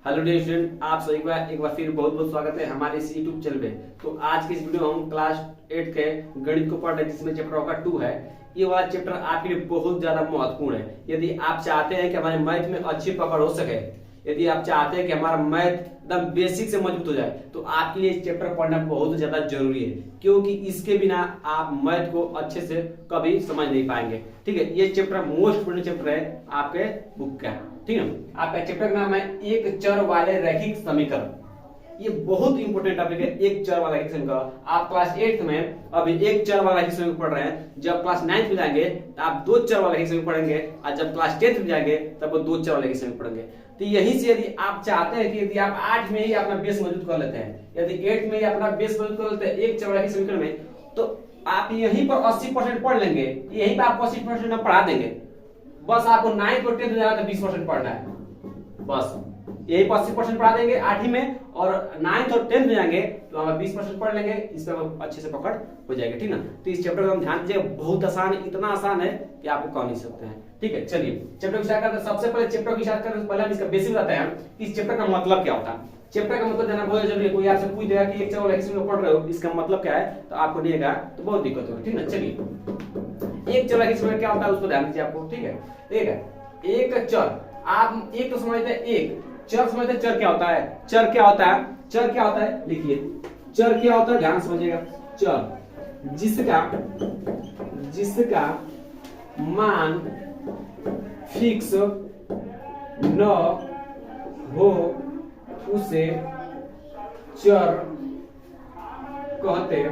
Hello dear student, आप सभी का एक बार फिर बहुत बहुत स्वागत है हमारे इस यूट्यूब चैनल पे। तो आज की इस वीडियो में हम क्लास 8 के गणित को पढ़ रहे हैं, जिसमें चैप्टर होगा 2 है। ये वाला चैप्टर आपके लिए बहुत ज्यादा महत्वपूर्ण है। यदि आप चाहते हैं कि हमारे मैथ में अच्छी पकड़ हो सके, यदि आप चाहते हैं कि हमारा मैथ एकदम बेसिक से मजबूत हो जाए, तो आपके लिए इस चैप्टर पढ़ना बहुत ज्यादा जरूरी है, क्योंकि इसके बिना आप मैथ को अच्छे से कभी समझ नहीं पाएंगे। ठीक है, ये चैप्टर मोस्ट इंपोर्टेंट चैप्टर है आपके बुक का। ठीक है, आपका चैप्टर का नाम है एक चर वाले रैखिक समीकरण। ये बहुत इंपॉर्टेंट टॉपिक है, एक चर वाला रैखिक समीकरण। आप क्लास 8 में अभी एक चर वाला रैखिक समीकरण पढ़ रहे हैं। जब क्लास 9 में जाएंगे तो आप दो चर वाला रैखिक समीकरण पढ़ेंगे, और जब क्लास 10 में जाएंगे तब वो दो चर वाला रैखिक समीकरण पढ़ेंगे। तो यहीं से यदि आप चाहते हैं कि यदि आप 8 में ही अपना बेस मजबूत कर लेते हैं, यदि 8 में ही अपना बेस मजबूत कर लेते हैं एक चर वाला रैखिक समीकरण में, तो आप यहीं पर 80% पढ़ लेंगे। यहीं पर आपको 80% हम पढ़ा देंगे। बस आपको 9 और 10 में जाना तो 20% पढ़ना है। बस यही 80% पढ़ा देंगे 8 में, और 9th और 10th में जाएंगे तो हम 20% पढ़ लेंगे। इस पर हम अच्छे से पकड़ हो जाएगा। ठीक ना। तो इस चैप्टर को हम ध्यान दीजिए, बहुत आसान है, इतना आसान है कि आपको कह नहीं सकते हैं। ठीक है, चलिए चैप्टर को स्टार्ट करते हैं। सबसे पहले चैप्टर को स्टार्ट करने से पहले हम इसका बेसिक बताते हैं कि इस चैप्टर का मतलब क्या होता है। चैप्टर का मतलब जानना बहुत जरूरी है। कोई आपसे पूछ देगा कि एक चर वाला रैखिक समीकरण पढ़ रहे हो, इसका मतलब क्या है, तो आपको नहीं आएगा तो बहुत दिक्कत होगी। ठीक ना। चलिए, एक चर रैखिक समीकरण क्या होता है उसको ध्यान दीजिए आपको। ठीक है, एक चर, आप एक तो समझते हैं, एक चर समझते हैं। चर क्या होता है? चर क्या होता है? चर क्या होता है लिखिए। चर क्या होता है ध्यान समझिएगा। चर जिसका मान फिक्स न हो उसे चर कहते हैं।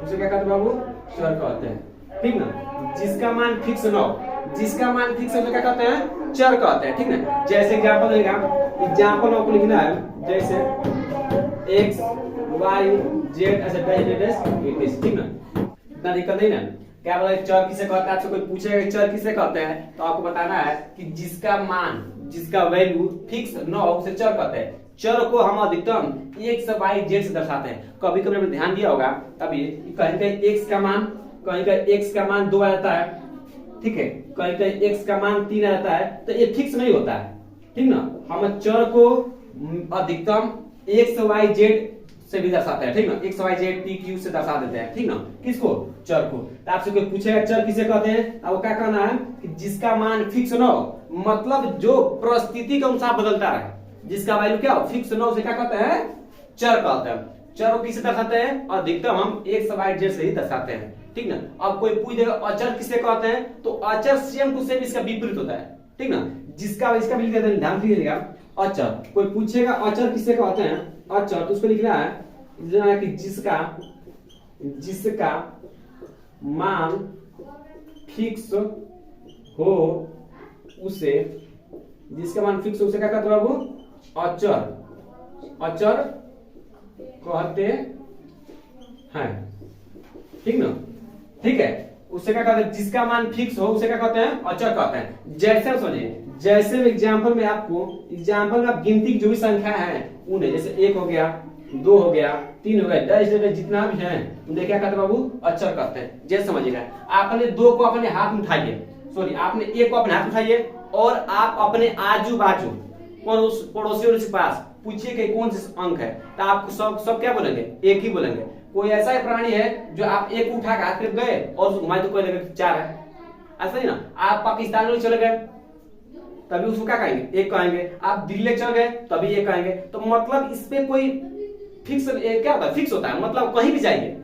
उसे क्या कहते हैं बाबू? चर कहते हैं। ठीक ना। जिसका मान फिक्स न हो, जिसका मान फिक्स है तो क्या कहते हैं? चर कहते हैं। ठीक ना। जैसे एग्जांपल देगा, एग्जांपल आपको लिखना है, जैसे x y z ऐसे। ठीक ना। इतना दिक्कत नहीं ना। क्या बोला चर किसे कहते हैं? आपसे कोई पूछेगा चर किसे कहते हैं, तो आपको बताना है कि जिसका मान, जिसका वैल्यू फिक्स न हो उसे चर कहते हैं। चर को हम अधिकतम x y z से दर्शाते हैं। कभी कभी आपने ध्यान दिया होगा, कभी कहीं कहीं x का मान, कहीं कहीं x का मान 2 आ जाता है। ठीक है, कहीं कहीं x का मान 3 आ जाता है, तो ये फिक्स नहीं होता है। ठीक ना। हम चर को अधिकतम x y z से भी दर्शाते हैं। ठीक ना। x y z p q से दर्शा देते हैं। ठीक ना। किसको? चर को। तो आपसे कोई पूछेगा चर किसे कहते हैं, आपको क्या कहना है कि जिसका मान फिक्स न हो, मतलब जो परिस्थिति के अनुसार बदलता रहे, जिसका वैल्यू क्या हो फिक्स न हो, उसे क्या कहते हैं? चर कहते हैं। चर को किसे दर्शाते हैं? अधिकतम हम x y z से ही दर्शाते हैं। ठीक ना। अब कोई पूछ देगा अचर किसे कहते हैं, तो अचर सेम टू सेम इसका विपरीत होता है। ठीक ना। जिसका इसका भी लिख देते हैं, ध्यान दीजिएगा। अचर, कोई पूछेगा अचर किसे कहते हैं, अचर, तो उसको लिखना है कि जिसका मान फिक्स हो उसे, जिसका मान फिक्स हो उसे क्या कहते हैं बाबू? अचर, अचर कहते हैं। ठीक ना। ठीक है, उससे क्या कहते हैं? जिसका मान फिक्स हो उसे क्या कहते हैं? अचर कहते हैं। जैसे समझिए, जैसे एग्जांपल में आपको, एग्जांपल में आप गिनती की जो भी संख्या है उन्हें, जैसे 1 हो गया, 2 हो गया, 3 हो गया, 10 जितना भी है उन्हें क्या कहते हैं बाबू? अचर कहते हैं। जैसे समझिएगा, आपने 2 को अपने हाथ में उठाइए, सॉरी आपने 1 को अपने हाथ में उठाइए, और आप अपने आजू बाजू पड़ोसियों के पास पूछिए कि कौन सा अंक है, तो आप सब क्या बोलेंगे? 1 ही बोलेंगे। कोई ऐसा प्राणी है जो आप 1 उठा के हाथ पे गए और उसको घुमाए तो कोई लगेगा 4 है, ऐसा नहीं ना। आप पाकिस्तान में चले गए तभी उसको क्या कहेंगे? 1 कहेंगे। आप दिल्ली चल गए तभी 1 कहेंगे। तो मतलब इस पे कोई फिक्स क्या होता है? फिक्स होता है, मतलब कहीं भी जाइए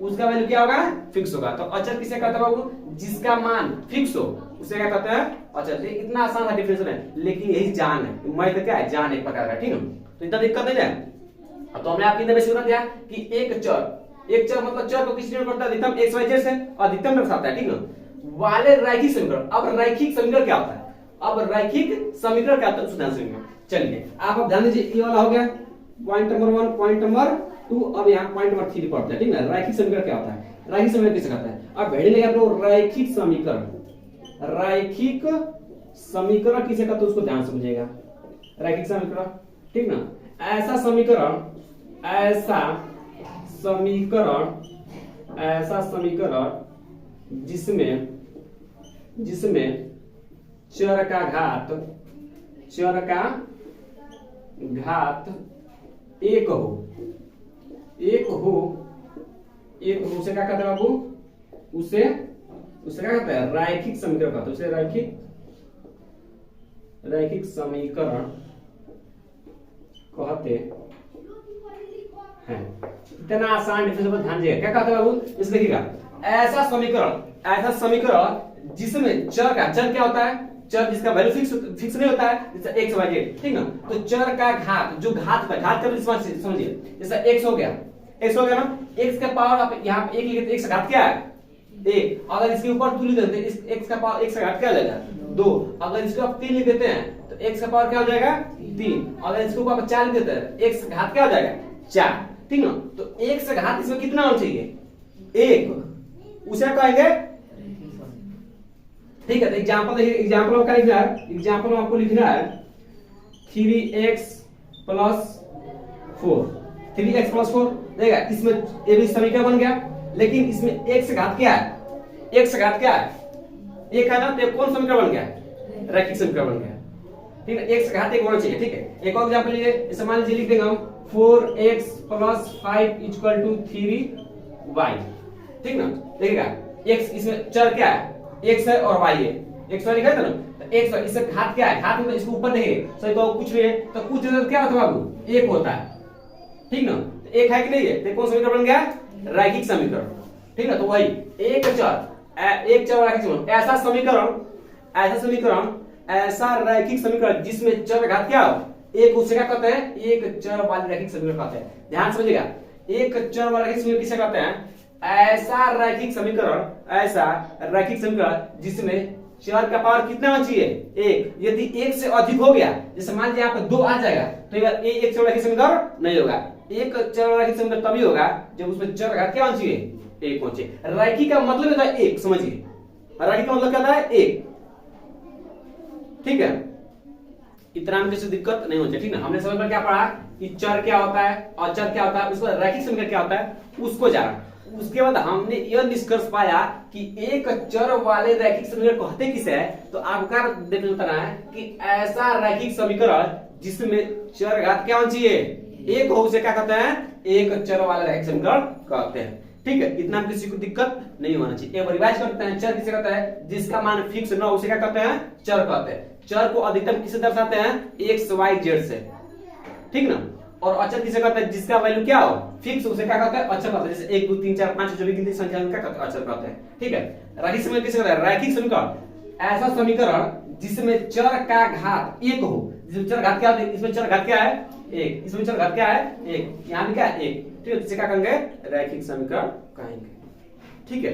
उसका वैल्यू क्या होगा? फिक्स होगा। तो अचर किसे कहते हैं बाबू? जिसका मान फिक्स हो उसे क्या कहते हैं? अचर। इतना आसान है डिफरेंस है, लेकिन यही जान है। मैथ क्या है? जान एक प्रकार का। ठीक है, तो इतना दिक्कत नहीं है। तो हमने आपकी बेसिक बता दिया कि एक चर मतलब चर को किस डिनोट करता है? अधिकतम x y z से अधिकतम दर्शाता है। ठीक ना। वाले रैखिक समीकरण। अब रैखिक समीकरण क्या होता है? अब रैखिक समीकरण क्या होता है उसको ध्यान से सुनिए। चलिए आप ध्यान दीजिए, ये वाला हो गया पॉइंट नंबर 1, पॉइंट नंबर 2, अब यहाँ पॉइंट नंबर 3 पढ़ते हैं। ठीक ना। रैखिक समीकरण क्या होता है? रैखिक समीकरण किसे कहते हैं? अब भेड़ लेगा तो रैखिक समीकरण, रैखिक समीकरण किसे कहते हैं उसको ध्यान समझिएगा। रैखिक समीकरण। ठीक ना। ऐसा समीकरण, ऐसा समीकरण जिसमें चर का घात चर का घात एक हो उसे क्या कहते हैं बाबू? उसे क्या कहते हैं? रैखिक समीकरण कहते हैं। उसे रैखिक समीकरण कहते हैं। इतना आसान डिफरेंस पर ध्यान दीजिएगा। क्या कहते हैं बाबू? इसे देखिएगा, ऐसा समीकरण जिसमें चर क्या होता है? चर जिसका वैल्यू फिक्स नहीं होता है, जैसे x y z, ठीक ना? तो चर का घात, जो घात कर समझिए, जैसे x हो गया ना, x का पावर आप यहाँ पे 1 लिखे तो x का घात क्या है? 1। अगर इसके ऊपर 2 लिख देते हैं, x का पावर x का घात क्या हो जाएगा? 2। अगर इसको आप 3 लिख देते हैं तो x का पावर क्या हो जाएगा? 3। अगर इसके ऊपर आप 4 लिख देते हैं, x का घात क्या हो जाएगा? 4, ठीक ना? तो x का घात इसमें कितना होना चाहिए? 1। उसे कहेंगे, ठीक है? तो एग्जांपल देखिए, एग्जांपल में क्या लिखना है? एग्जांपल में आपको लिखना है 3x + 4। 3x + 4 देखा, इसमें ये भी समीकरण बन गया, लेकिन इसमें x का घात क्या है? x का घात क्या है? 1 है ना? तो कौन समीकरण बन गया? रैखिक समीकरण बन गया, ठीक है? x का घात 1 होना चाहिए, ठीक है? एक और एग्जांपल लीजिए, जैसे मान लीजिए लिख देंगे हम 4x + 5 = 3y, ठीक ना? देखिएगा, x इसमें चर क्या है? x है और y है। x y लिखा था ना, तो x इससे घात क्या है? घात मतलब इसको ऊपर देखिए, सही तो कुछ भी है, तो कुछ जगह क्या होता है बाबू? 1 होता है, ठीक ना? तो 1 है कि नहीं है? तो कौन समीकरण बन गया? रैखिक समीकरण, ठीक ना? तो वही एक चर रैखिक समीकरण, ऐसा रैखिक समीकरण जिसमें चर घात क्या हो? 1, उसे क्या कहते हैं? एक चर वाले रैखिक समीकरण कहते हैं। ध्यान समझिएगा, एक चर वाला रैखिक समीकरण किसे कहते हैं? ऐसा रैखिक समीकरण जिसमें चर का पावर कितना होना चाहिए? 1। यदि 1 से अधिक हो गया, जैसे मान लीजिए यहाँ पे 2 आ जाएगा, तो यार एक चर रैखिक समीकरण नहीं होगा। एक चर रैखिक समीकरण तभी होगा जब उसमें चर घात क्या होना चाहिए? 1 होना चाहिए। रैखिक का मतलब होता है 1, समझिए, रैखिक का मतलब क्या होता है? 1, ठीक है? इतना में किसी दिक्कत नहीं होती, ठीक ना? हमने समझ में क्या पढ़ा कि चर क्या होता है और चर क्या होता है, उसको रैखिक समीकरण क्या होता है उसको जाना। उसके बाद हमने यह निष्कर्ष पाया कि एक चर वाले रैखिक समीकरण कहते किसे है? तो आपका देखना होता है कि ऐसा रैखिक समीकरण जिसमें चर घात क्या होना चाहिए? 1 हो, उसे क्या कहते हैं? एक चर वाला रैखिक समीकरण कहते हैं, ठीक है? इतना किसी को दिक्कत नहीं होना चाहिए। एक बार रिवाइज करते हैं, चर किसे कहते हैं? जिसका मान फिक्स न हो उसे क्या कहते हैं? चर कहते हैं। चर को अधिकतम किसे दर्शाते हैं? x y z से, ठीक ना? और अचर किसे कहते हैं? जिसका वैल्यू क्या हो? फिक्स, उसे क्या कहते हैं? अचर कहते हैं। जैसे 1 2 3 4 5 जो भी गिनती संख्या क्या कहते हैं? अचर कहते हैं, ठीक है? रैखिक समीकरण किसे कहते हैं? रैखिक समीकरण ऐसा समीकरण जिसमें चर का घात 1 हो। जिसमें चर घात क्या होता है? इसमें चर घात क्या है? 1। इसमें चर घात क्या है? 1। यहाँ भी क्या है? 1, ठीक है? इसे क्या कहेंगे? रैखिक समीकरण कहेंगे, ठीक है?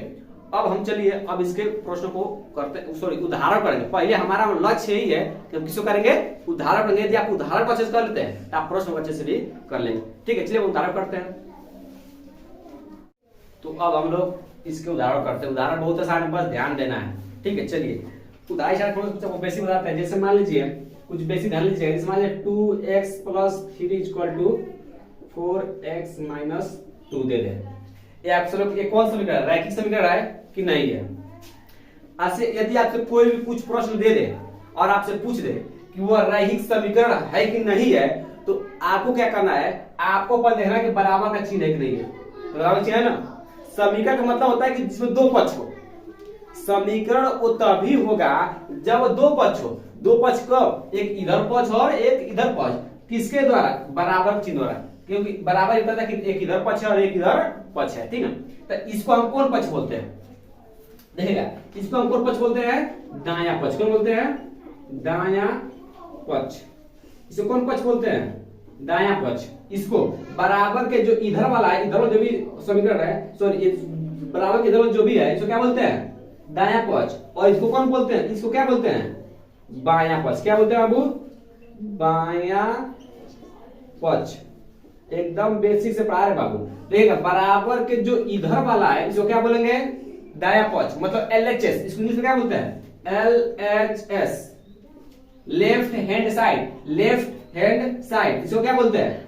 अब हम चलिए अब इसके प्रश्न को करते, सॉरी उदाहरण करेंगे। पहले हमारा लक्ष्य यही है कि हम किसको करेंगे? उदाहरण करेंगे। यदि आप उदाहरण को अच्छे से कर लेते हैं तो आप प्रश्न को अच्छे से भी कर लेंगे, ठीक है? चलिए उदाहरण करते हैं। तो अब हम लोग इसके उदाहरण करते हैं। उदाहरण बहुत आसान है, बस ध्यान देना है, ठीक है? चलिए उदाहरण बेसिक बताते हैं। जैसे मान लीजिए कुछ बेसिक ध्यान लीजिए, जैसे मान लीजिए 2x + 3 = 4x - 2 दे दे। ये आप लोग ये कौन समीकरण? रैखिक समीकरण है कि नहीं है? ऐसे यदि आपसे कोई भी कुछ प्रश्न दे दे और आपसे पूछ दे कि वह रैखिक समीकरण है कि नहीं है, तो आपको क्या करना है? आपको पर देखना है कि बराबर का चिन्ह है कि नहीं है। बराबर चिन्ह है ना? समीकरण का मतलब होता है कि जिसमें 2 पक्ष हो। समीकरण वो तभी होगा जब 2 पक्ष हो। 2 पक्ष कब? एक इधर पक्ष और एक इधर पक्ष। किसके द्वारा? बराबर चिन्ह द्वारा, क्योंकि बराबर इतना था कि एक इधर पक्ष है और एक इधर पक्ष है, ठीक है? तो इसको हम कौन पक्ष बोलते हैं? देखिएगा, इसको हम कौन पक्ष बोलते हैं? दायां पक्ष। कौन बोलते हैं? दायां पक्ष। इसको कौन पक्ष बोलते हैं? दायां पक्ष। इसको बराबर के जो इधर वाला है, इधर जो भी समीकरण है, सॉरी बराबर के इधर जो भी है, इसको क्या बोलते हैं? दायां पक्ष। और इसको कौन बोलते हैं? इसको क्या बोलते हैं? बायां पक्ष। क्या बोलते हैं बाबू? बायां पक्ष। एकदम बेसिक से पढ़ा रहे बाबू। देखिएगा, बराबर के जो इधर वाला है इसको क्या बोलेंगे? दायां पक्ष, मतलब LHS। इसको इंग्लिश में क्या बोलते हैं? LHS, left hand side. Left hand side इसको क्या बोलते हैं?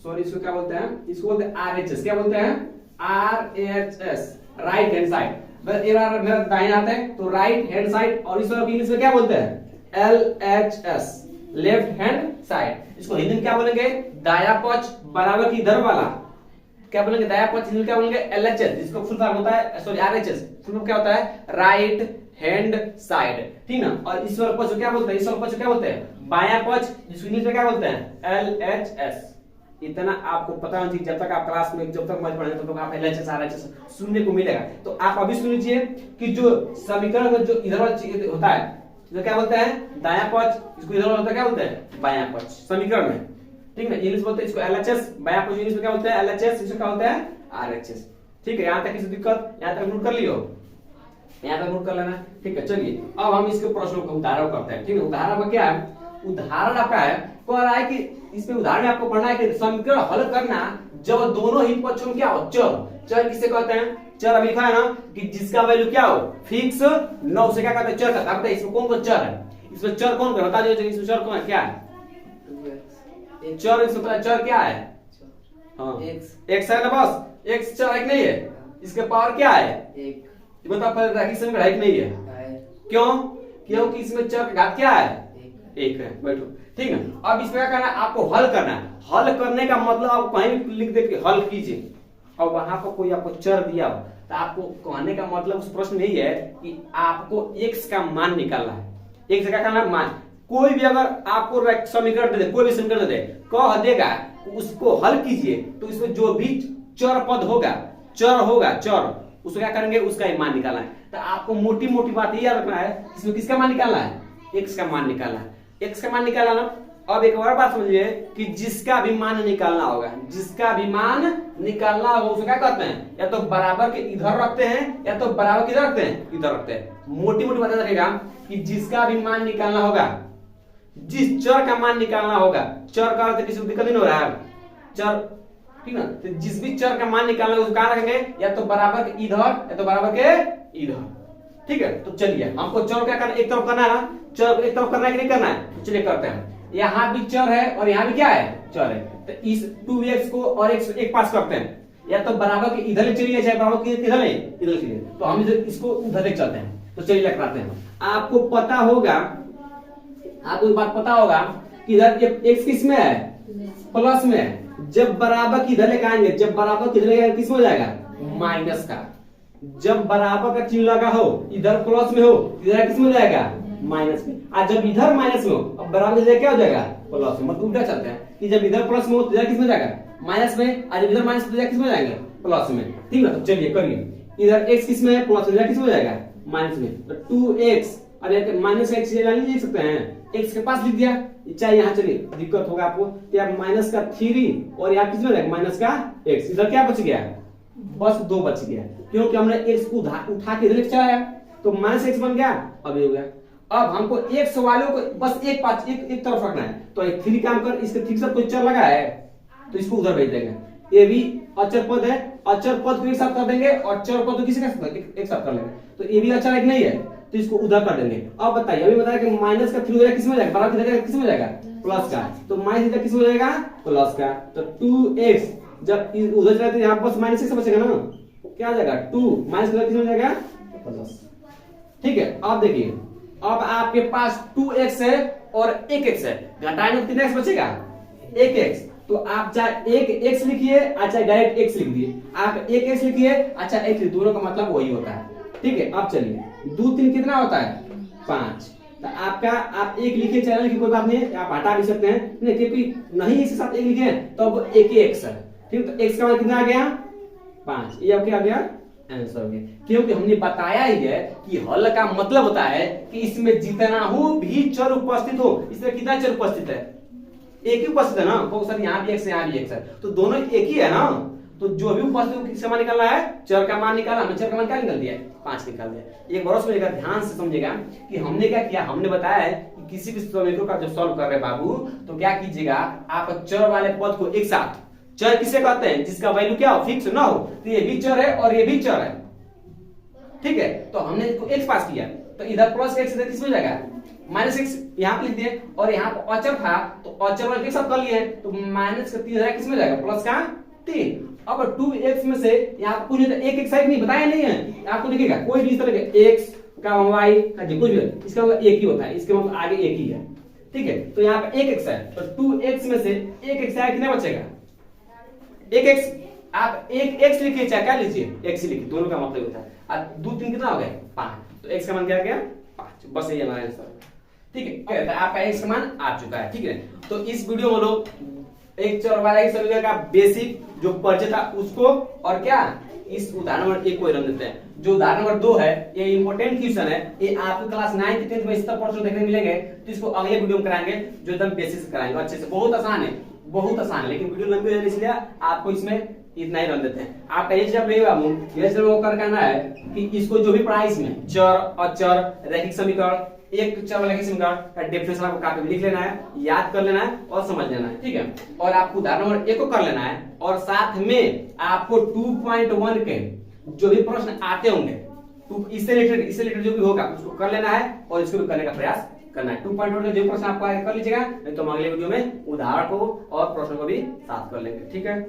सॉरी इसको क्या बोलते हैं? इसको बोलते हैं RHS। क्या बोलते हैं? RHS, right hand side. मेरा दाहिना हाथ है तो राइट हैंड साइड। और इस इंग्लिश में क्या बोलते हैं? LHS, left hand side. इसको हिंदी में क्या बोलेंगे? दाया पक्ष बराबर की इधर वाला। क्या बोलेंगे? दाया पक्ष हिंदी में क्या बोलेंगे? LHS, जिसको फुल फॉर्म होता है, सॉरी RHS, फुल फॉर्म क्या होता है? राइट हैंड साइड, ठीक ना। और इस वाला पक्ष क्या बोलते हैं? इस वाला पक्ष क्या बोलते हैं? बायां पक्ष, जिसको इंग्लिश में क्या बोलते हैं? LHS। इतना आपको पता होना चाहिए, जब तक आप क्लास में, जब तक मैथ पढ़ेंगे तब तक आप LHS RHS सुनने को मिलेगा। तो आप अभी सुन लीजिए कि जो समीकरण में जो इधर वाला चीज होता है, तो क्या बोलते हैं? दायां पक्ष, इसको इधर वाला होता है क्या बोलते हैं? बायां पक्ष, समीकरण में, ठीक है। इंग्लिश बोलते हैं इसको LHS, बायां पक्ष इंग्लिश में क्या बोलते हैं? LHS, इसको क्या बोलते हैं? RHS, ठीक है। यहां तक किसी दिक्कत? यहां तक नोट कर लियो, यहां तक नोट कर लेना, ठीक है। चलिए अब हम इसके प्रश्नों का उदाहरण करते हैं, ठीक है। उदाहरण में क्या है? उदाहरण आपका है, कह रहा है कि इसमें उदाहरण में आपको पढ़ना है कि समीकरण हल करना जब दोनों ही पक्षों में क्या हो? चर। चर किसे कहते हैं? चर अभी लिखा है ना कि जिसका वैल्यू क्या हो? फिक्स न हो, उसे क्या कहते हैं? चर कहते हैं। इसमें कौन कौन चर है? इसमें चर कौन कौन बता दीजिए, इसमें चर कौन है? क्या है चर? इसमें चर क्या है? हाँ, x है ना, बस x चर है कि नहीं है? इसके पावर क्या है? एक। बता पर समीकरण है कि नहीं है? क्यों? क्योंकि इसमें चर का घात क्या है? एक है। बैठो, ठीक है। अब इसमें क्या करना है? आपको हल करना है। हल करने का मतलब आप कहीं भी लिख दे के हल कीजिए, और वहां पर कोई आपको चर दिया हो तो आपको कहने का मतलब उस प्रश्न में यही है कि आपको x का मान निकालना है। x का क्या मान? कोई भी अगर आपको समीकरण दे दे, कोई भी समीकरण दे दे, कह देगा उसको हल कीजिए, तो इसमें जो भी चर पद होगा, चर, उसको क्या करेंगे? उसका ही मान निकालना है। तो आपको मोटी मोटी बात ये याद रखना है, इसमें किसका मान निकालना है? x का मान निकालना है। x का मान निकालना ना। अब एक और बात समझिए कि जिसका भी मान निकालना होगा, जिसका भी मान निकालना होगा, उसे क्या कहते हैं? या तो बराबर के इधर रखते हैं, या तो बराबर किधर रखते हैं? इधर रखते हैं। मोटी मोटी बात रखेगा कि जिसका भी मान निकालना होगा, जिस चर का मान निकालना होगा, चर का अर्थ किसी को दिक्कत नहीं हो रहा है, चर, ठीक ना। तो जिस भी चर का मान निकालना होगा उसको कहां रखेंगे? या तो बराबर के इधर, या तो बराबर के इधर, ठीक है। तो चलिए हमको चर क्या करना? एक तरफ करना है ना, चर एक तरफ करना है कि नहीं करना है? तो चलिए करते हैं। यहाँ भी चर है और यहाँ भी क्या है? चर है। तो इस 2x को और x एक पास करते हैं, या तो बराबर के इधर ले चलिए, चाहे बराबर के इधर ले, इधर चलिए। तो हम इसको उधर ले चलते हैं। तो चलिए लगाते हैं। आपको पता होगा, आपको एक बात पता होगा कि इधर x किस में है? प्लस में है। जब बराबर की इधर लेकर आएंगे, जब बराबर किधर लेकर किस में हो जाएगा? माइनस का। जब बराबर का चिन्ह लगा हो, इधर प्लस में हो, इधर किस में हो जाएगा? माइनस में। और जब इधर माइनस में हो, अब बराबर इधर क्या हो जाएगा? प्लस में। मतलब उल्टा चलते हैं कि जब इधर प्लस में हो तो इधर किस में जाएगा? माइनस में। और जब इधर माइनस तो इधर किस में जाएंगे? प्लस में, ठीक है। तो चलिए करिए। इधर x किस में है? प्लस में। इधर किस में हो जाएगा? माइनस में। तो 2x और माइनस x ये लिख सकते हैं, x के पास लिख दिया, चाहे यहाँ चलिए दिक्कत होगा आपको, तो माइनस का 3 और यहाँ किस में जाएगा? माइनस का x। इधर क्या बच गया? बस 2 बच गया, क्योंकि हमने x को उठा के इधर चलाया, तो माइनस x बन गया। अब ये हो गया। अब हमको x वालों को बस एक तरफ रखना है। तो 3 काम कर, इसके ठीक से कोई चर लगा है तो इसको उधर भेज देंगे। ये भी अचर पद है, अचर पद को एक साथ कर देंगे और चर पद को किसी का एक साथ कर लेंगे। तो ये भी अचर एक नहीं है, तो इसको उधर कर देंगे। अब बताइए, अभी बताया कि माइनस का 3 किस में जाएगा? बराबर किस में जाएगा? प्लस का। तो माइनस इधर किस में जाएगा? प्लस का। तो 2x जब उधर जाए तो यहाँ बस माइनस x बचेगा ना, क्या आ जाएगा? 2 माइनस किस में जाएगा? प्लस, ठीक है। अब देखिए, अब आपके पास 2x है और 1x है, घटाने में कितना x बचेगा? 1x। तो आप चाहे 1x लिखिए, अच्छा डायरेक्ट x लिख दिए, आप 1x लिखिए, अच्छा x लिखिए, दोनों का मतलब वही होता है, ठीक है। अब चलिए 2 3 कितना होता है? 5। तो आपका आप 1 लिखिए, चाहे लिखिए, कोई बात नहीं, आप हटा भी सकते हैं, नहीं क्योंकि नहीं इसके साथ 1 लिखे तो अब 1 ही x है, ठीक। तो x का मतलब कितना आ गया? 5। ये अब क्या आ गया? आंसर में। क्योंकि हमने बताया ही है कि हल का मतलब होता है कि इसमें जितना हो भी चर उपस्थित हो। इसमें कितना चर उपस्थित है? एक ही उपस्थित है ना, तो सर यहाँ भी x है, यहाँ भी x है, तो दोनों एक ही है ना। तो जो भी उपस्थित हो, किसका मान निकालना है? चर का मान निकाला। हमने चर का मान क्या निकाल दिया? 5 निकाल दिया। एक बार समझिएगा, ध्यान से समझिएगा कि हमने क्या किया। हमने बताया है कि किसी भी समीकरण का जब सॉल्व कर रहे बाबू, तो क्या कीजिएगा, आप चर वाले पद को एक साथ, चर किसे कहते हैं? जिसका वैल्यू क्या हो? फिक्स ना हो। तो ये भी चर है और ये भी चर है, ठीक है। तो हमने इसको x पास किया, तो इधर प्लस x इधर किस में जाएगा? माइनस x यहाँ पे लिख दिए, और यहाँ पर अचर था तो अचर वाले के साथ कर लिए, तो माइनस का 3 किस में जाएगा? प्लस का 3। अब 2x में से यहाँ कुछ एक एक साइड नहीं बताया नहीं है, आपको लिखेगा कोई भी इस तरह के x का y का जी कुछ भी इसका मतलब एक ही होता है, इसके मतलब आगे एक ही है, ठीक है। तो यहाँ पे एक x है, तो 2x में से एक x आया, कितना बचेगा एक x। आप एक x लिखिए चाहे क्या लीजिए, x ही लिखिए, दोनों का मतलब होता है। और 2 3 कितना हो गया 5, तो x का मान क्या गया 5, बस यही हमारा आंसर, ठीक है। तो आपका x का मान आ चुका है, ठीक है। तो इस वीडियो में लोग एक चर वाला ही समीकरण का बेसिक जो परिचय था उसको, और क्या इस उदाहरण नंबर 1 को रन देते हैं। जो उदाहरण नंबर 2 है ये इंपॉर्टेंट क्वेश्चन है, ये आपको क्लास 9th 10th में इस तरह प्रश्न देखने मिलेंगे, तो इसको अगले वीडियो में कराएंगे जो एकदम बेसिक कराएंगे अच्छे से। बहुत आसान है, बहुत आसान है, लेकिन वीडियो लंबी हो जाए इसलिए आपको इसमें इतना ही रन देते हैं। आपका ये जब रहेगा ये जब वो करना है कि इसको जो भी पढ़ा इसमें चर अचर रैखिक समीकरण, एक चर वाला समीकरण का डेफिनेशन आपको काफी लिख लेना है, याद कर लेना है और समझ लेना है, ठीक है। और आपको उदाहरण नंबर 1 को कर लेना है, और साथ में आपको 2.1 के जो भी प्रश्न आते होंगे इससे रिलेटेड जो भी होगा उसको कर लेना है, और इसको भी करने का प्रयास करना है। 2.1 के जो प्रश्न आपको आगे कर लीजिएगा, नहीं तो हम अगले वीडियो में उदाहरण को और प्रश्नों को भी साथ कर लेंगे, ठीक है।